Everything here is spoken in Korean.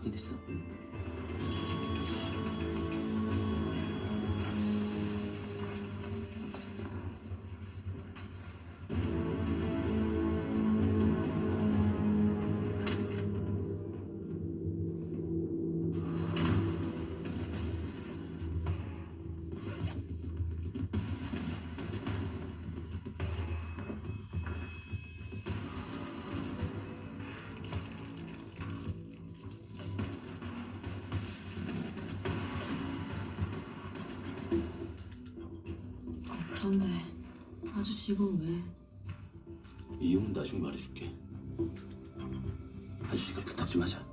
확인했어? 그런데 아저씨 이건 왜? 이유는 나중에 말해줄게. 아저씨가 부탁 좀 하자.